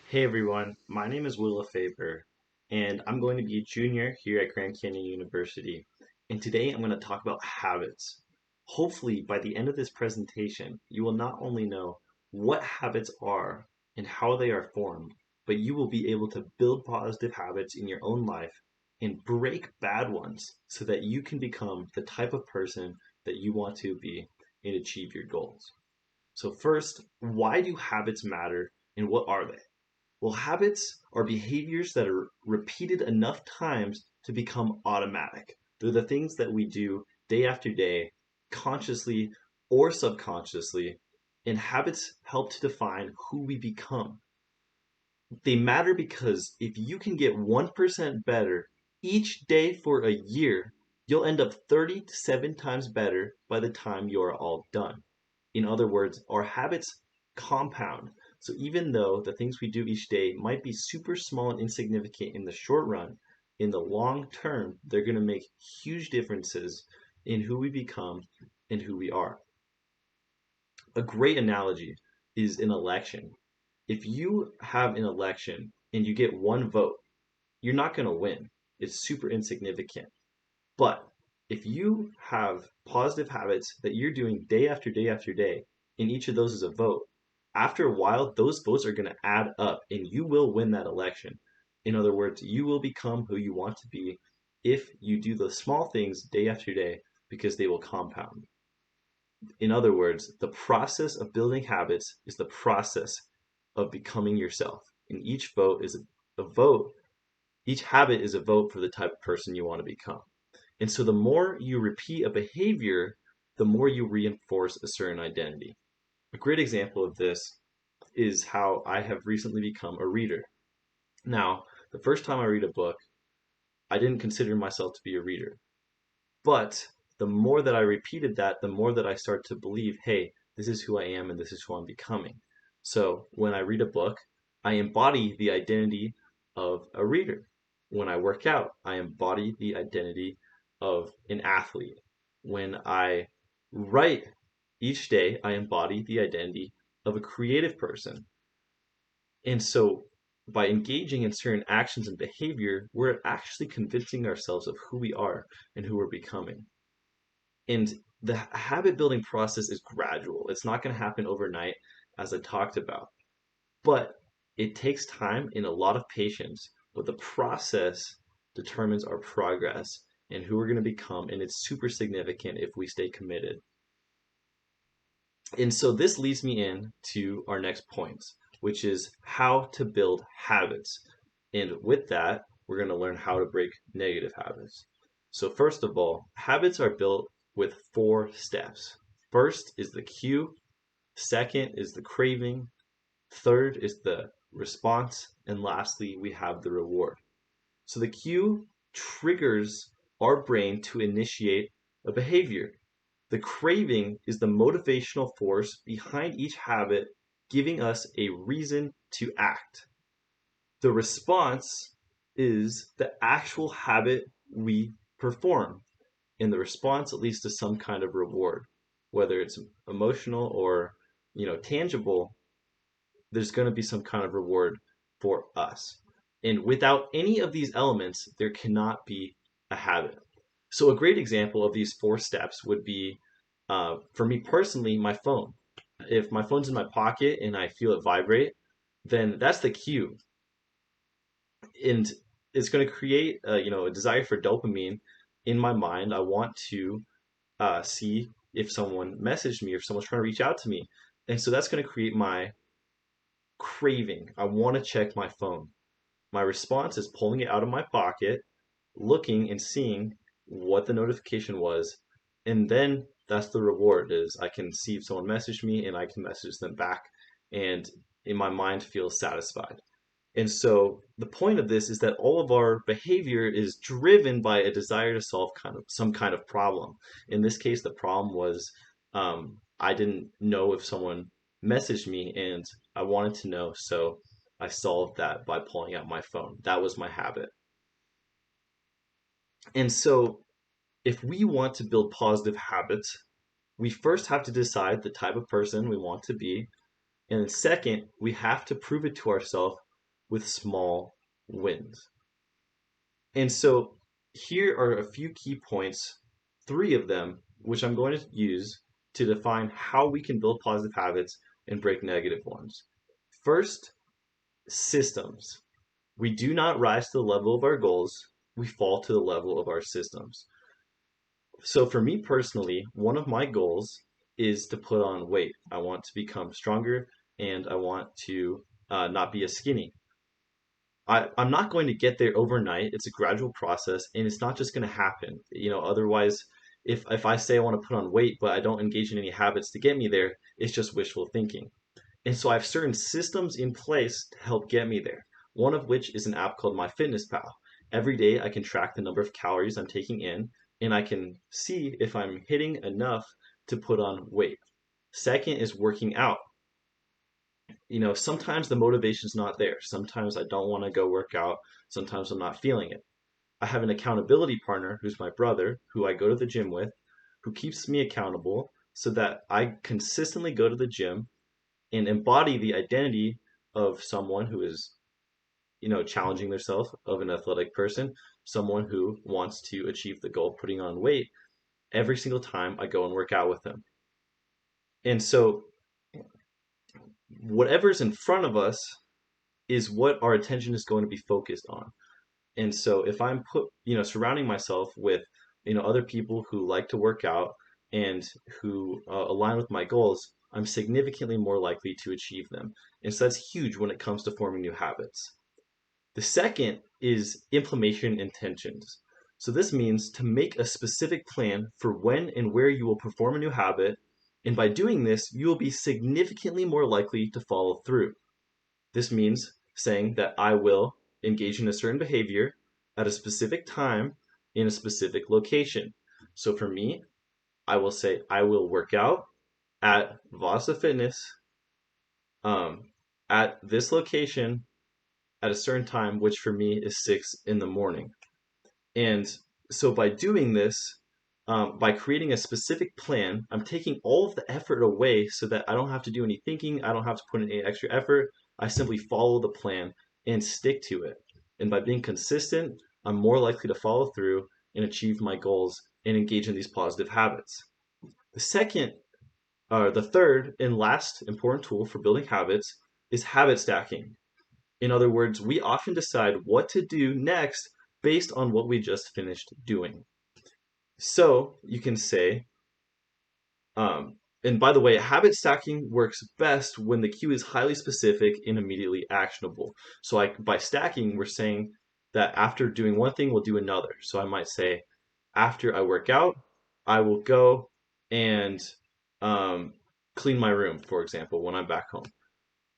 Hey everyone, my name is LeFebre, and I'm going to be a junior here at Grand Canyon University. And today I'm going to talk about habits. Hopefully, by the end of this presentation, you will not only know what habits are and how they are formed, but you will be able to build positive habits in your own life and break bad ones so that you can become the type of person that you want to be and achieve your goals. So, first, why do habits matter and what are they? Well, habits are behaviors that are repeated enough times to become automatic. They're the things that we do day after day, consciously or subconsciously, and habits help to define who we become. They matter because if you can get 1% better each day for a year, you'll end up 37 times better by the time you're all done. In other words, our habits compound. So even though the things we do each day might be super small and insignificant in the short run, in the long term, they're going to make huge differences in who we become and who we are. A great analogy is an election. If you have an election and you get one vote, you're not going to win. It's super insignificant. But if you have positive habits that you're doing day after day after day, and each of those is a vote, after a while, those votes are going to add up and you will win that election. In other words, you will become who you want to be if you do the small things day after day because they will compound. In other words, the process of building habits is the process of becoming yourself. And each vote is a vote, each habit is a vote for the type of person you want to become. And so the more you repeat a behavior, the more you reinforce a certain identity. A great example of this is how I have recently become a reader. Now, the first time I read a book, I didn't consider myself to be a reader. But the more that I repeated that, the more that I start to believe, hey, this is who I am and this is who I'm becoming. So when I read a book, I embody the identity of a reader. When I work out, I embody the identity of an athlete. When I write each day, I embody the identity of a creative person. And so by engaging in certain actions and behavior, we're actually convincing ourselves of who we are and who we're becoming. And the habit building process is gradual. It's not going to happen overnight, as I talked about, but it takes time and a lot of patience. But the process determines our progress and who we're going to become, and it's super significant if we stay committed. And so this leads me in to our next point, which is how to build habits. And with that, we're going to learn how to break negative habits. So first of all, habits are built with 4 steps. First is the cue, second is the craving, third is the response, and lastly, we have the reward. So the cue triggers our brain to initiate a behavior. The craving is the motivational force behind each habit, giving us a reason to act. The response is the actual habit we perform, and the response leads to some kind of reward, whether it's emotional or tangible. There's going to be some kind of reward for us. And without any of these elements, there cannot be a habit. So a great example of these 4 steps would be, for me personally, my phone. If my phone's in my pocket and I feel it vibrate, then that's the cue, and it's going to create, a desire for dopamine in my mind. I want to see if someone messaged me or if someone's trying to reach out to me, and so that's going to create my craving. I want to check my phone. My response is pulling it out of my pocket, looking and seeing what the notification was, and then that's the reward is I can see if someone messaged me and I can message them back, and in my mind feels satisfied. And so the point of this is that all of our behavior is driven by a desire to solve some kind of problem. In this case, the problem was I didn't know if someone messaged me and I wanted to know, so I solved that by pulling out my phone. That was my habit. And so if we want to build positive habits, we first have to decide the type of person we want to be. And then second, we have to prove it to ourselves with small wins. And so here are a few key points, three of them, which I'm going to use to define how we can build positive habits and break negative ones. First, systems. We do not rise to the level of our goals, we fall to the level of our systems. So for me personally, one of my goals is to put on weight. I want to become stronger and I want to not be as skinny. I'm not going to get there overnight. It's a gradual process and it's not just going to happen. Otherwise, if I say I want to put on weight, but I don't engage in any habits to get me there, it's just wishful thinking. And so I have certain systems in place to help get me there. One of which is an app called MyFitnessPal. Every day I can track the number of calories I'm taking in and I can see if I'm hitting enough to put on weight. Second is working out. Sometimes the motivation's not there. Sometimes I don't want to go work out. Sometimes I'm not feeling it. I have an accountability partner who's my brother, who I go to the gym with, who keeps me accountable so that I consistently go to the gym and embody the identity of someone who is, challenging themselves, of an athletic person, someone who wants to achieve the goal of putting on weight every single time I go and work out with them. And so whatever's in front of us is what our attention is going to be focused on. And so if I'm surrounding myself with, other people who like to work out and who align with my goals, I'm significantly more likely to achieve them. And so that's huge when it comes to forming new habits. The second is implementation intentions. So this means to make a specific plan for when and where you will perform a new habit. And by doing this, you will be significantly more likely to follow through. This means saying that I will engage in a certain behavior at a specific time in a specific location. So for me, I will say I will work out at Vasa Fitness at this location at a certain time, which for me is 6 in the morning. And so by doing this, by creating a specific plan, I'm taking all of the effort away so that I don't have to do any thinking. I don't have to put in any extra effort. I simply follow the plan and stick to it. And by being consistent, I'm more likely to follow through and achieve my goals and engage in these positive habits. The third and last important tool for building habits is habit stacking. In other words, we often decide what to do next based on what we just finished doing. So you can say, and by the way, habit stacking works best when the cue is highly specific and immediately actionable. So by stacking, we're saying that after doing one thing, we'll do another. So I might say, after I work out, I will go and clean my room, for example, when I'm back home.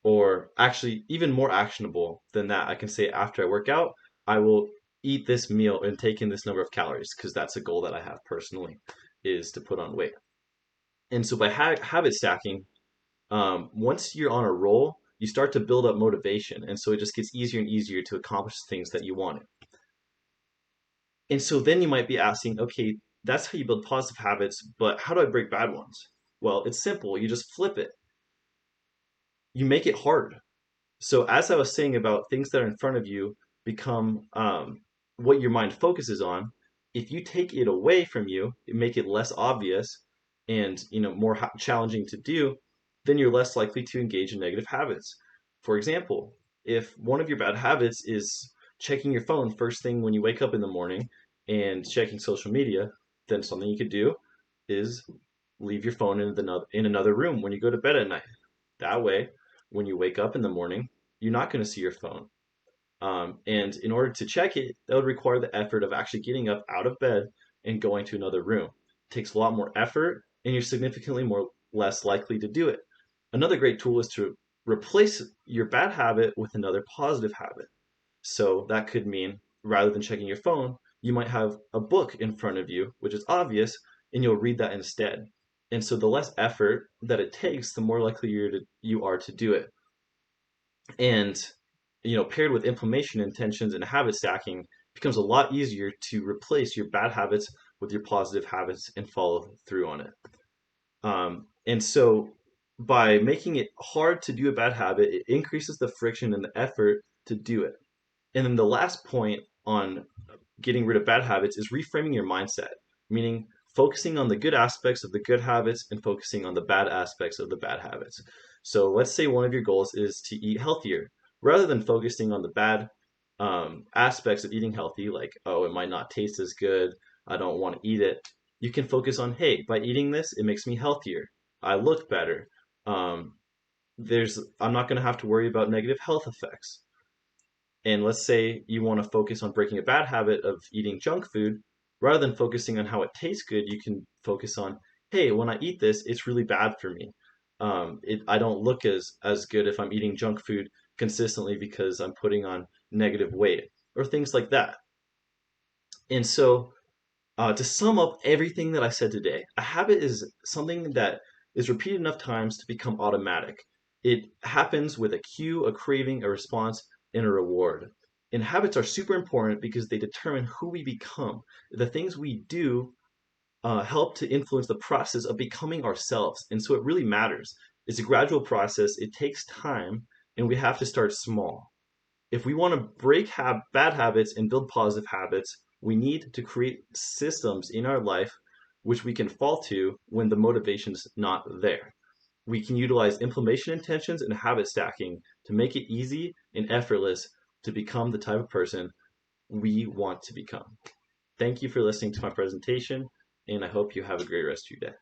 Or actually, even more actionable than that, I can say after I work out, I will eat this meal and take in this number of calories because that's a goal that I have personally, is to put on weight. And so by habit stacking, once you're on a roll, you start to build up motivation. And so it just gets easier and easier to accomplish things that you wanted. And so then you might be asking, okay, that's how you build positive habits, but how do I break bad ones? Well, it's simple. You just flip it. You make it hard. So as I was saying about things that are in front of you become what your mind focuses on, if you take it away from you, make it less obvious and more challenging to do, then you're less likely to engage in negative habits. For example, if one of your bad habits is checking your phone first thing when you wake up in the morning and checking social media, then something you could do is leave your phone in another room when you go to bed at night. That way, when you wake up in the morning, you're not going to see your phone. And in order to check it, that would require the effort of actually getting up out of bed and going to another room. It takes a lot more effort, and you're significantly less likely to do it. Another great tool is to replace your bad habit with another positive habit. So that could mean rather than checking your phone, you might have a book in front of you, which is obvious, and you'll read that instead. And so the less effort that it takes, the more likely you are to do it. And paired with inflammation intentions and habit stacking, it becomes a lot easier to replace your bad habits with your positive habits and follow through on it. And so by making it hard to do a bad habit, it increases the friction and the effort to do it. And then the last point on getting rid of bad habits is reframing your mindset, meaning focusing on the good aspects of the good habits and focusing on the bad aspects of the bad habits. So let's say one of your goals is to eat healthier. Rather than focusing on the bad aspects of eating healthy, like, oh, it might not taste as good, I don't want to eat it, you can focus on, hey, by eating this, it makes me healthier. I look better. Um, I'm not going to have to worry about negative health effects. And let's say you want to focus on breaking a bad habit of eating junk food, rather than focusing on how it tastes good, you can focus on, hey, when I eat this, it's really bad for me. I don't look as good if I'm eating junk food consistently because I'm putting on negative weight or things like that. And so, to sum up everything that I said today, a habit is something that is repeated enough times to become automatic. It happens with a cue, a craving, a response, and a reward. And habits are super important because they determine who we become. The things we do help to influence the process of becoming ourselves. And so it really matters. It's a gradual process, it takes time, and we have to start small. If we want to break bad habits and build positive habits, we need to create systems in our life which we can fall to when the motivation's not there. We can utilize implementation intentions and habit stacking to make it easy and effortless to become the type of person we want to become. Thank you for listening to my presentation, and I hope you have a great rest of your day.